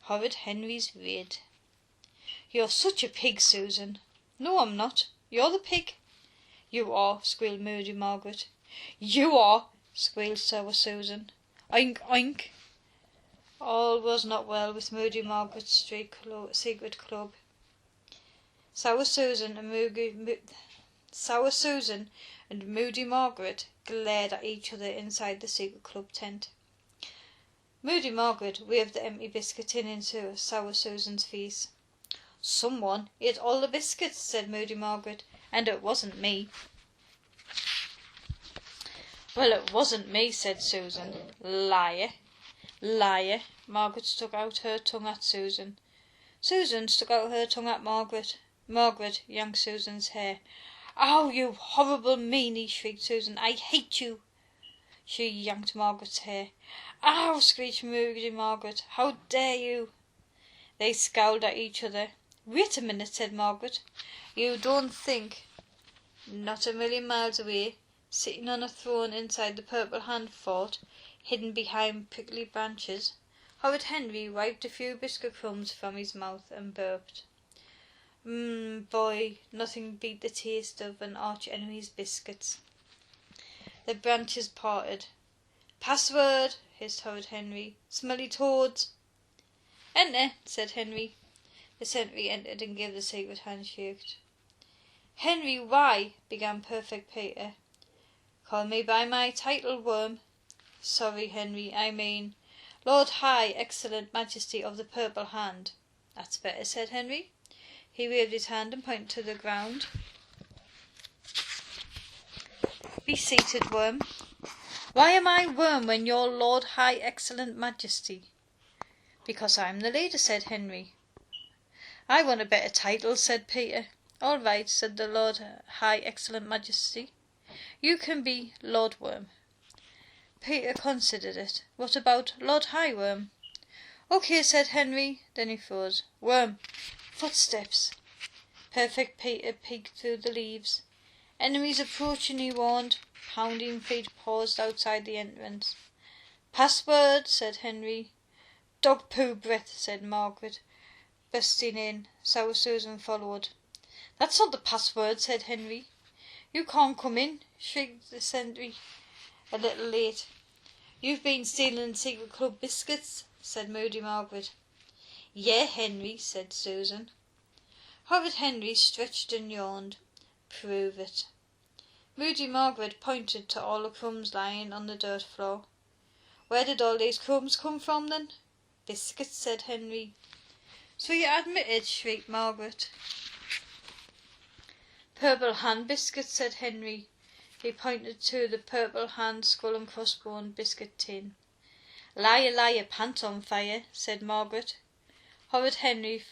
Horrid Henry's red. You're such a pig, Susan. No, I'm not. You're the pig. You are, squealed Moody Margaret. You are, squealed Sour Susan. Oink, oink. All was not well with Moody Margaret's secret club. Sour Susan and Moody Margaret glared at each other inside the secret club tent. Moody Margaret waved the empty biscuit tin into Sour Susan's face. Someone ate all the biscuits, said Moody Margaret, and it wasn't me. Well, it wasn't me, said Susan. Liar. Liar. Margaret stuck out her tongue at Susan. Susan stuck out her tongue at Margaret. Margaret yanked Susan's hair. "Oh, you horrible meanie!" shrieked Susan. "I hate you!" She yanked Margaret's hair. "Ow!" screeched Moody Margaret. "How dare you!" They scowled at each other. "Wait a minute," said Margaret. "You don't think—" Not a million miles away, sitting on a throne inside the Purple Hand fort, hidden behind prickly branches, Horrid Henry wiped a few biscuit crumbs from his mouth and burped. Boy, nothing beat the taste of an arch enemy's biscuits. The branches parted. "Password!" hissed Horrid Henry. "Smelly toads!" "Enter," said Henry. The sentry entered and gave the sacred handshake. "Henry, why—" began Perfect Peter. "Call me by my title, worm." "Sorry, Henry, I mean Lord High Excellent Majesty of the Purple Hand." "That's better," said Henry. He waved his hand and pointed to the ground. "Be seated, worm." "Why am I worm when you're Lord High Excellent Majesty?" "Because I'm the leader," said Henry. "I want a better title," said Peter. "All right," said the Lord High Excellent Majesty. "You can be Lord Worm." Peter considered it. "What about Lord High Worm?" "OK," said Henry. Then he froze. "Worm. Footsteps." Perfect Peter peeked through the leaves. "Enemies approaching," he warned. Pounding feet paused outside the entrance. "Password," said Henry. "Dog poo breath," said Margaret, busting in. Sour Susan followed. "That's not the password," said Henry. "You can't come in," shrieked the sentry, a little late. "You've been stealing secret club biscuits," said Moody Margaret. "Yeah, Henry," said Susan. Horrid Henry stretched and yawned. "Prove it." Moody Margaret pointed to all the crumbs lying on the dirt floor. "Where did all these crumbs come from, then?" "Biscuits," said Henry. "So you admit it?" shrieked Margaret. "Purple Hand biscuits," said Henry. He pointed to the Purple Hand skull and crossbone biscuit tin. "Liar, liar, pants on fire," said Margaret. Horrid Henry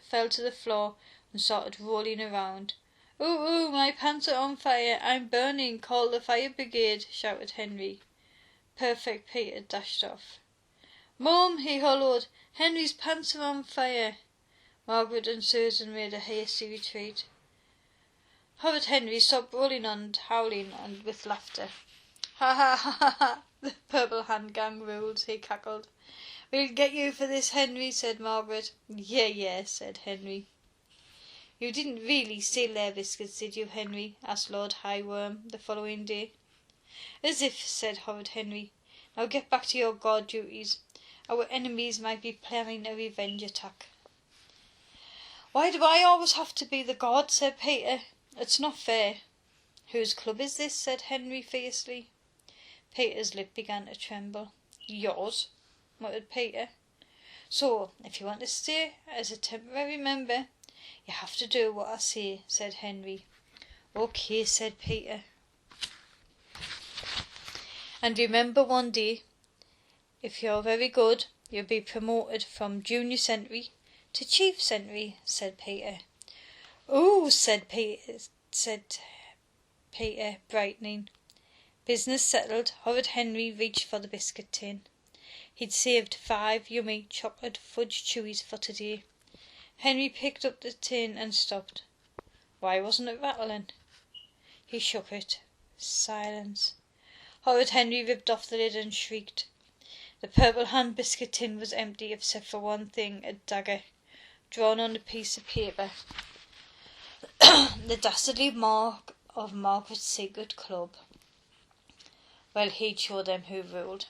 fell to the floor and started rolling around. "Ooh, ooh, my pants are on fire! I'm burning! Call the fire brigade!" shouted Henry. Perfect Peter dashed off. "Mum," he holloed, "Henry's pants are on fire!" Margaret and Susan made a hasty retreat. Horrid Henry stopped rolling and howling and with laughter. "Ha ha ha ha ha! The Purple Hand gang rules," he cackled. "We'll get you for this, Henry," said Margaret. "Yeah, yeah," said Henry. "You didn't really steal their biscuits, did you, Henry?" asked Lord High Worm the following day. "As if," said Horrid Henry. "Now get back to your guard duties. Our enemies might be planning a revenge attack." "Why do I always have to be the guard?" said Peter. "It's not fair." "Whose club is this?" said Henry fiercely. Peter's lip began to tremble. "Yours," muttered Peter. "So, if you want to stay as a temporary member, you have to do what I say," said Henry. "OK," said Peter. "And remember one day, if you're very good, you'll be promoted from junior sentry to chief sentry," said Peter. "Ooh," said Peter, brightening. Business settled, Horrid Henry reached for the biscuit tin. He'd saved 5 yummy chocolate fudge chewies for today. Henry picked up the tin and stopped. Why wasn't it rattling? He shook it. Silence. Horrid Henry ripped off the lid and shrieked. The purple hand biscuit tin was empty except for one thing, a dagger, drawn on a piece of paper. The dastardly mark of Margaret's secret club. Well, he'd show them who ruled.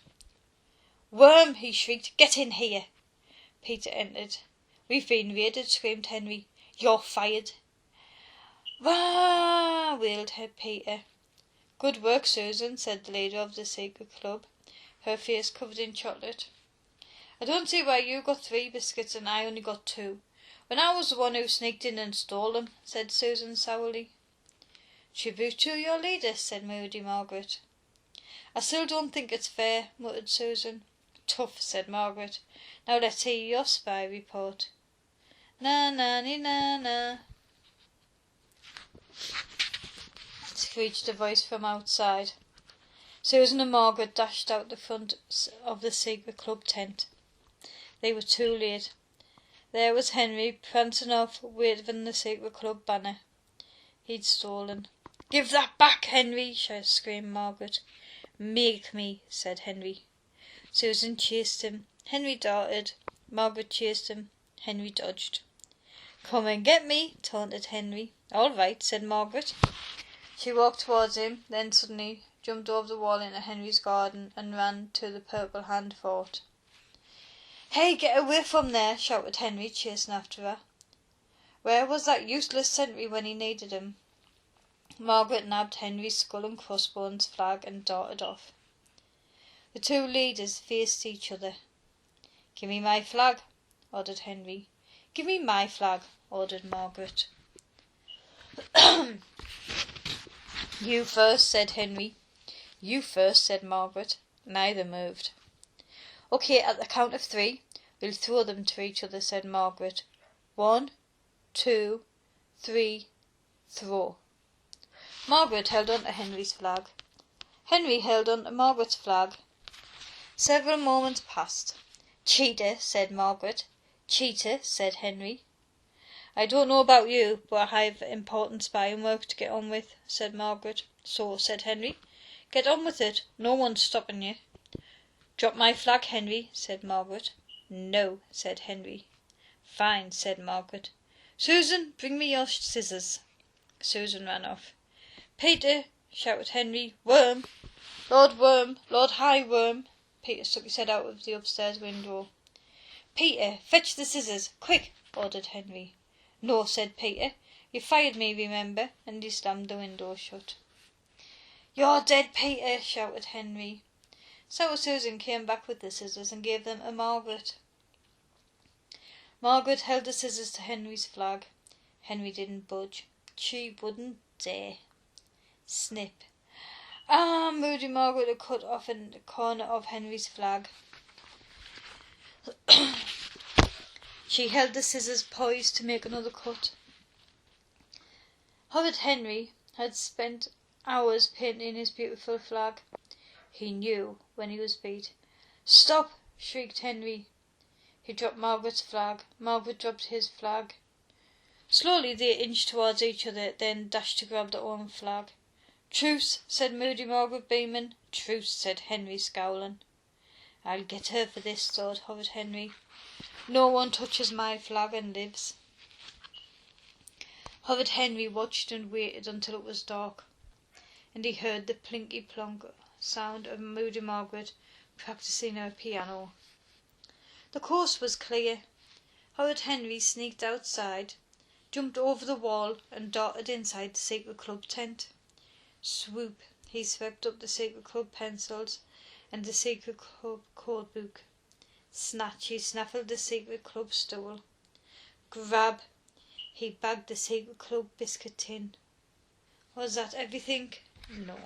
"Worm!" he shrieked. "Get in here!" Peter entered. "We've been raided," screamed Henry. "You're fired." "Wah!" wailed Peter. "Good work, Susan," said the leader of the secret club, her face covered in chocolate. "I don't see why you got 3 biscuits and I only got 2, when I was the one who sneaked in and stole them," said Susan sourly. "Tribute to your leader," said moody Margaret. "I still don't think it's fair," muttered Susan. "Tough," said Margaret. "Now let's hear your spy report." "Na na ni na na," screeched a voice from outside. Susan and Margaret dashed out the front of the secret club tent. They were too late. There was Henry prancing off, waving the secret club banner. He'd stolen. "Give that back, Henry!" screamed Margaret. "Make me," said Henry. Susan chased him. Henry darted. Margaret chased him. Henry dodged. "Come and get me," taunted Henry. "All right," said Margaret. She walked towards him, then suddenly jumped over the wall into Henry's garden and ran to the purple hand fort. "Hey, get away from there!" shouted Henry, chasing after her. Where was that useless sentry when he needed him? Margaret nabbed Henry's skull and crossbones flag and darted off. The 2 leaders faced each other. "Give me my flag," ordered Henry. "Give me my flag," ordered Margaret. "You first," said Henry. "You first," said Margaret. Neither moved. "Okay, at the count of 3, we'll throw them to each other," said Margaret. 1, 2, 3, throw. Margaret held on to Henry's flag. Henry held on to Margaret's flag. Several moments passed. "Cheater," said Margaret. "Cheater," said Henry. "I don't know about you, but I have important spying work to get on with," said Margaret. "So," said Henry, "get on with it. No one's stopping you." "Drop my flag, Henry," said Margaret. "No," said Henry. "Fine," said Margaret. "Susan, bring me your scissors." Susan ran off. "Peter," shouted Henry. "Worm! Lord Worm! Lord High Worm!" Peter stuck his head out of the upstairs window. "Peter, fetch the scissors, quick!" ordered Henry. "No," said Peter. "You fired me, remember," and he slammed the window shut. "You're dead, Peter!" shouted Henry. So Susan came back with the scissors and gave them to Margaret. Margaret held the scissors to Henry's flag. Henry didn't budge. She wouldn't dare. Snip. "Ah!" moody Margaret had cut off in the corner of Henry's flag. She held the scissors poised to make another cut. Horrid Henry had spent hours painting his beautiful flag. He knew when he was beat. "Stop!" shrieked Henry. He dropped Margaret's flag. Margaret dropped his flag. Slowly they inched towards each other, then dashed to grab their own flag. "Truce," said moody Margaret, beaming. "Truce," said Henry, scowling. "I'll get her for this," thought Horrid Henry. "No one touches my flag and lives." Horrid Henry watched and waited until it was dark, and he heard the plinky-plonk sound of moody Margaret practising her piano. The coast was clear. Horrid Henry sneaked outside, jumped over the wall, and darted inside the secret club tent. Swoop! He swept up the secret club pencils and the secret club code book. Snatch! He snaffled the secret club stool. Grab! He bagged the secret club biscuit tin. Was that everything? No.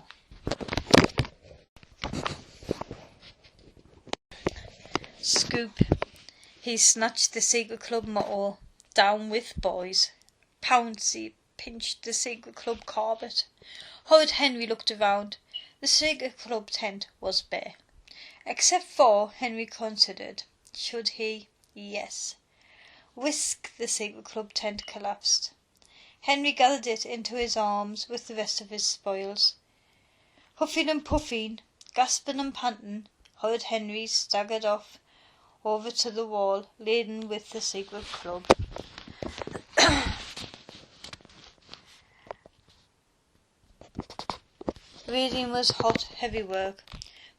Scoop! He snatched the secret club motto. Down with boys. Pounce! He pinched the secret club carpet. Horrid Henry looked around. The secret club tent was bare. Except for, Henry considered. Should he? Yes. Whisk! The secret club tent collapsed. Henry gathered it into his arms with the rest of his spoils. Huffing and puffing, gasping and panting, Horrid Henry staggered off over to the wall, laden with the secret club. Raiding was hot, heavy work,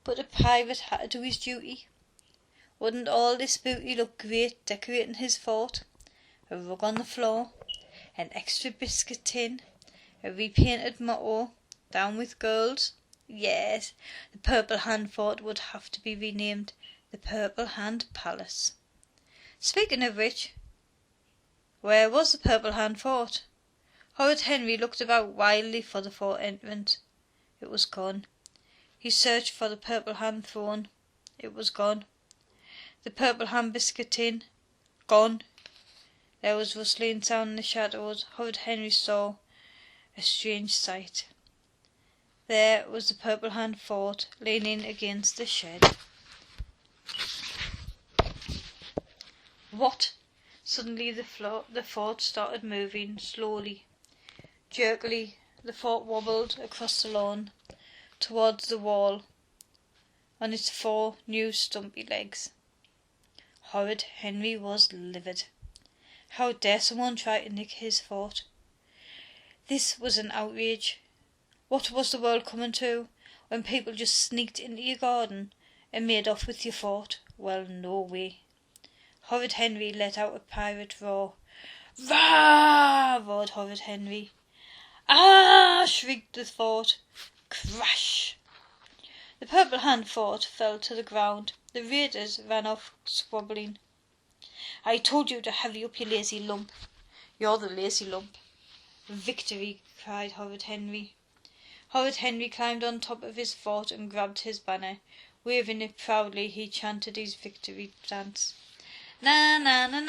but a pirate had to do his duty. Wouldn't all this booty look great decorating his fort? A rug on the floor, an extra biscuit tin, a repainted motto, down with girls. Yes, the Purple Hand Fort would have to be renamed the Purple Hand Palace. Speaking of which, where was the Purple Hand Fort? Horrid Henry looked about wildly for the fort entrance. It was gone. He searched for the Purple Hand throne. It was gone. The Purple Hand biscuit tin. Gone. There was rustling sound in the shadows. Horrid Henry saw a strange sight. There was the Purple Hand Fort, leaning against the shed. What? Suddenly the fort started moving, slowly. Jerkily, the fort wobbled across the lawn, towards the wall, on its 4 new stumpy legs. Horrid Henry was livid. How dare someone try to nick his fort? This was an outrage. What was the world coming to, when people just sneaked into your garden and made off with your fort? Well, no way. Horrid Henry let out a pirate roar. "Rah!" roared Horrid Henry. "Ah!" shrieked the fort. Crash! The Purple Hand Fort fell to the ground. The raiders ran off squabbling. "I told you to hurry up, you lazy lump." "You're the lazy lump." "Victory!" cried Horrid Henry. Horrid Henry climbed on top of his fort and grabbed his banner. Waving it proudly, he chanted his victory dance. Na na na